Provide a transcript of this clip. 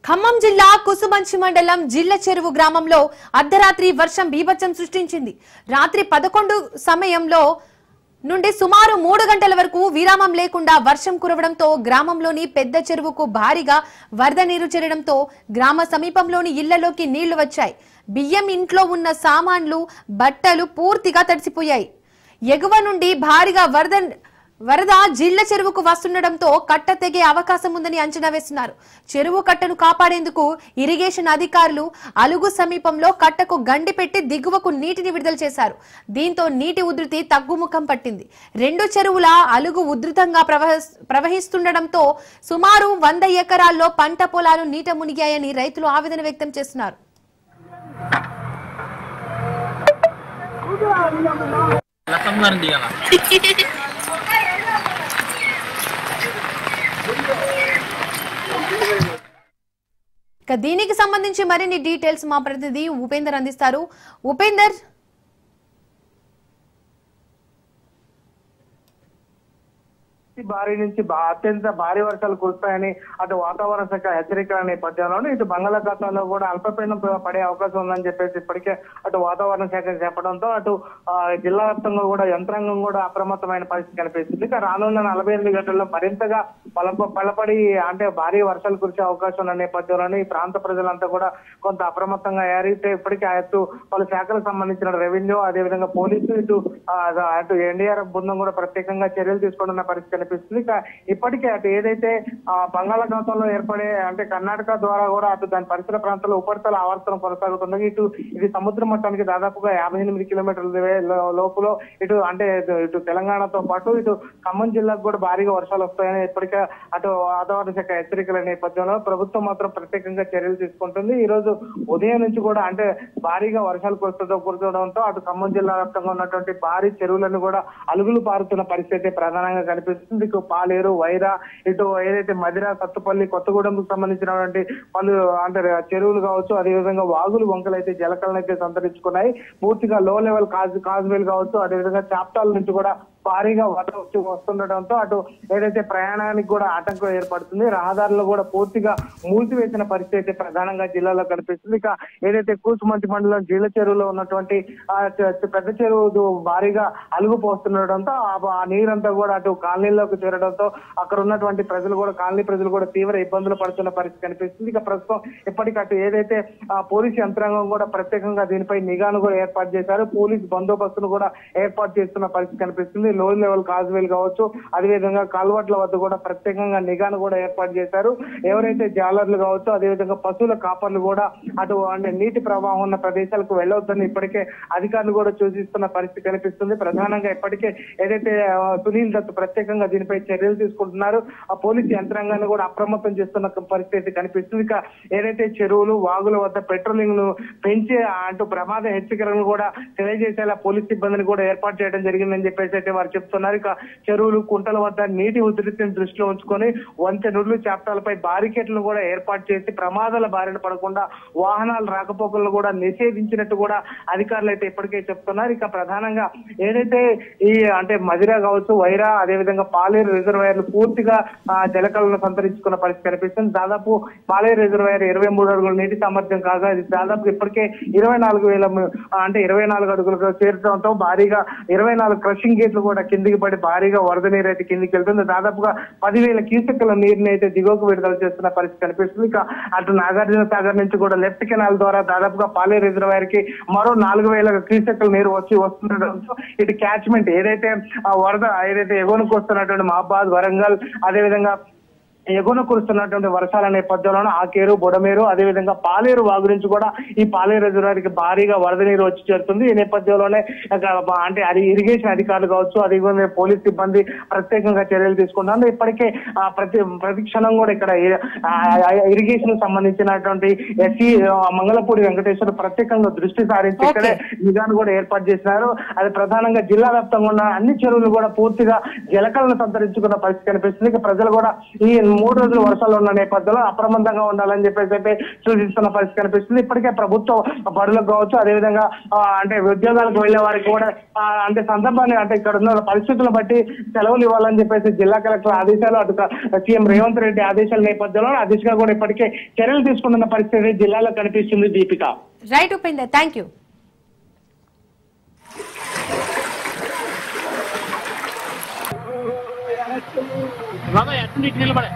ఖమ్మం జిల్లా కుసుమంచి మండలం జిల్ల చెరువు గ్రామంలో అర్ధరాత్రి వర్షం బీభత్సం సృష్టించింది. రాత్రి 11 సమయంలో నుండి సుమారు 3 గంటల వరకు విరామం లేకుండా వర్షం కురవడంతో గ్రామంలోని పెద్ద చెరువుకు భారీగా వరద నీరు చేరడంతో గ్రామ సమీపంలోని ఇళ్లలోకి నీళ్లు వచ్చాయి. బియ్యం, ఇంట్లో ఉన్న సామాన్లు, బట్టలు పూర్తిగా తడిసిపోయాయి. ఎగువ నుండి భారీగా వరద జిల్ల చెరువుకు వస్తుండటంతో కట్ట తెగే అవకాశం ఉందని అంచనా వేస్తున్నారు. చెరువు కట్టను కాపాడేందుకు ఇరిగేషన్ అధికారులు అలుగు సమీపంలో కట్టకు గండి పెట్టి దిగువకు నీటిని విడుదల చేశారు. దీంతో నీటి ఉధృతి తగ్గుముఖం పట్టింది. 2 చెరువుల అలుగు ఉధృతంగా ప్రవహిస్తుండటంతో సుమారు 100 ఎకరాల్లో పంట పొలాలు నీట మునిగాయని రైతులు ఆవేదన వ్యక్తం చేస్తున్నారు. దీనికి సంబంధించి మరిన్ని డీటెయిల్స్ మా ప్రతినిధి ఉపేందర్ అందిస్తారు. ఉపేందర్, భారీ నుంచి అత్యంత భారీ వర్షాలు కురుస్తాయని అటు వాతావరణ శాఖ హెచ్చరికల నేపథ్యంలో ఇటు బంగాళాఖాతంలో కూడా అల్పపీడనం పడే అవకాశం ఉందని చెప్పేసి ఇప్పటికే అటు వాతావరణ శాఖ చెప్పడంతో అటు జిల్లా వ్యాప్తంగా కూడా యంత్రాంగం కూడా అప్రమత్తమైన పరిస్థితి కనిపిస్తుంది. ఇక రానున్న 48 గంటల్లో మరింతగా బలపడి అంటే భారీ వర్షాలు కురిసే అవకాశం ఉన్న నేపథ్యంలోనే ఈ ప్రాంత ప్రజలంతా కూడా కొంత అప్రమత్తంగా అయ్యారైతే ఇప్పటికే అటు పలు శాఖలకు సంబంధించిన రెవెన్యూ, అదేవిధంగా పోలీసు, అటు ఎన్డీఆర్ఎఫ్ బృందం కూడా ప్రత్యేకంగా చర్యలు తీసుకుంటున్న పరిస్థితి కనిపిస్తుంది. ఇప్పటికే అటు ఏదైతే బంగాళాఖాతంలో ఏర్పడే అంటే కర్ణాటక ద్వారా కూడా అటు దాని పరిసర ప్రాంతాల్లో ఉపరితల ఆవర్తనం కొనసాగుతుంది. ఇది సముద్ర మట్టానికి దాదాపుగా 58 కిలోమీటర్ల లోపులో ఇటు తెలంగాణతో పాటు ఇటు ఖమ్మం జిల్లాకు కూడా భారీగా వర్షాలు వస్తాయని ఇప్పటికే అటు వాతావరణ శాఖ హెచ్చరికల నేపథ్యంలో ప్రభుత్వం మాత్రం ప్రత్యేకంగా చర్యలు తీసుకుంటుంది. ఈ రోజు ఉదయం నుంచి కూడా అంటే భారీగా వర్షాలు కురుతుండడంతో అటు ఖమ్మం జిల్లా వ్యాప్తంగా ఉన్నటువంటి భారీ చెరువులను కూడా అలుగులు పారుతున్న పరిస్థితి ప్రధానంగా కనిపిస్తుంది. పాలేరు, వైరా, ఇటు ఏదైతే మదిర, సత్తుపల్లి, కొత్తగూడెంకు సంబంధించినటువంటి పలు అంటే చెరువులు కావచ్చు, అదేవిధంగా వాగులు, వంకలు అయితే జలకలను అయితే సంతరించుకున్నాయి. పూర్తిగా లో లెవెల్ కాజ్వేల్ కావచ్చు, అదేవిధంగా చాప్టాల నుంచి కూడా భారీగా వస్తుండటంతో అటు ఏదైతే ప్రయాణానికి కూడా ఆటంకం ఏర్పడుతుంది. రహదారులు కూడా పూర్తిగా మూసివేసిన పరిస్థితి అయితే ప్రధానంగా జిల్లాలో కనిపిస్తుంది. ఇక ఏదైతే కూసుమంచి మండలం జిల్ల చెరువులో ఉన్నటువంటి పెద్ద చెరువు భారీగా అలుగు పోస్తుండటంతో ఆ నీరంతా కూడా అటు కాలనీలోకి చేరడంతో అక్కడ ఉన్నటువంటి కాలనీ ప్రజలు కూడా తీవ్ర ఇబ్బందులు పడుతున్న పరిస్థితి కనిపిస్తుంది. ఇక ప్రస్తుతం ఇప్పటికీ అటు ఏదైతే పోలీసు యంత్రాంగం కూడా ప్రత్యేకంగా దీనిపై నిఘాను కూడా ఏర్పాటు చేశారు. పోలీసు బందోబస్తును కూడా ఏర్పాటు చేస్తున్న పరిస్థితి కనిపిస్తుంది. లో లెవెల్ కాజ్వేల్ కావచ్చు, అదేవిధంగా కాల్వట్ల వద్ద కూడా ప్రత్యేకంగా నిఘాను కూడా ఏర్పాటు చేశారు. ఎవరైతే జాలర్లు కావచ్చు, అదేవిధంగా పశువుల కాపర్లు కూడా అటు అంటే నీటి ప్రవాహం ఉన్న ప్రదేశాలకు వెళ్ళవద్దని ఇప్పటికే అధికారులు కూడా సూచిస్తున్న పరిస్థితి కనిపిస్తుంది. ప్రధానంగా ఇప్పటికే ఏదైతే సునీల్ దత్ ప్రత్యేకంగా దీనిపై చర్యలు తీసుకుంటున్నారు. ఆ పోలీసు యంత్రాంగాన్ని కూడా అప్రమత్తం చేస్తున్న పరిస్థితి కనిపిస్తుంది. ఇక ఏదైతే చెరువులు, వాగుల వద్ద పెట్రోలింగ్ ను పెంచి అంటూ ప్రమాద హెచ్చరికలను కూడా తెలియజేసేలా పోలీస్ సిబ్బందిని కూడా ఏర్పాటు చేయడం జరిగిందని చెప్పేసి అయితే వారు చెప్తున్నారు. ఇక చెరువులు, కుంటల వద్ద నీటి ఉధృతిని దృష్టిలో ఉంచుకొని వంతెనలు, చాప్టాలపై బారికేట్లను కూడా ఏర్పాటు చేసి ప్రమాదాల బారిన పడకుండా వాహనాల రాకపోకలను కూడా నిషేధించినట్టు కూడా అధికారులు అయితే ఇప్పటికే చెప్తున్నారు. ఇక ప్రధానంగా ఏదైతే ఈ అంటే మదిర కావచ్చు, వైరా, అదేవిధంగా పాలేరు రిజర్వాయర్లు పూర్తిగా జలకలను సంతరించుకున్న పరిస్థితి కనిపిస్తుంది. దాదాపు పాలేరు రిజర్వాయర్ 23 అడుగుల నీటి సామర్థ్యం కాగా ఇది దాదాపు ఇప్పటికే 24 అడుగులకు చేరడంతో భారీగా 24 క్రషింగ్ గేట్లు కూడా కిందికి పడి భారీగా వరద నీరు అయితే కిందికి వెళ్తుంది. దాదాపుగా 10,000 క్యూసెక్కుల నీరుని అయితే దిగువకు విడుదల చేస్తున్న పరిస్థితి కనిపిస్తుంది. ఇక అటు నాగార్జున సాగర్ నుంచి కూడా లెఫ్ట్ కెనాల్ ద్వారా దాదాపుగా పాలేరు రిజర్వాయర్ కి మరో 4,000 క్యూసెక్కుల నీరు వస్తుండటంతో ఇటు క్యాచ్మెంట్ ఏదైతే వరద ఎగువనకు వస్తున్నటువంటి మహబాద్, వరంగల్, అదేవిధంగా ఎగువన కురుస్తున్నటువంటి వర్షాల నేపథ్యంలో ఆకేరు, బొడమేరు, అదేవిధంగా పాలేరు వాగు నుంచి కూడా ఈ పాలేరు రిజర్వాయర్కి భారీగా వరద నీరు వచ్చి చేరుతుంది. ఈ నేపథ్యంలోనే అంటే అది ఇరిగేషన్ అధికారులు కావచ్చు, అదేవిధంగా పోలీస్ సిబ్బంది ప్రత్యేకంగా చర్యలు తీసుకుంటున్నారు. ఇప్పటికే ప్రతి క్షణం కూడా ఇక్కడ ఇరిగేషన్ సంబంధించినటువంటి ఎస్సీ మంగళపూడి వెంకటేశ్వర ప్రత్యేకంగా దృష్టి సారించి ఇక్కడే నిఘాను కూడా ఏర్పాటు చేసినారు. అది ప్రధానంగా జిల్లా వ్యాప్తంగా ఉన్న అన్ని చెరువులు కూడా పూర్తిగా జలకలను సంతరించుకున్న పరిస్థితి కనిపిస్తుంది. ఇక ప్రజలు కూడా ఈ 3 రోజులు వర్షాలు ఉన్న నేపథ్యంలో అప్రమత్తంగా ఉండాలని చెప్పేసి సూచిస్తున్న పరిస్థితి కనిపిస్తుంది. ఇప్పటికే ప్రభుత్వం బడులకు కావచ్చు, అదేవిధంగా అంటే ఉద్యోగాలకు వెళ్లే వారికి కూడా అంటే సందర్భాన్ని అంటే ఇక్కడ ఉన్న పరిస్థితులను బట్టి సెలవులు ఇవ్వాలని చెప్పేసి జిల్లా కలెక్టర్ ఆదేశాలు, అటు సీఎం రేవంత్ రెడ్డి ఆదేశాల నేపథ్యంలో ఆ దిశగా కూడా ఇప్పటికే చర్యలు తీసుకుంటున్న పరిస్థితి జిల్లాలో కనిపిస్తుంది. Deepika. Right Upender, thank you. నిలబడే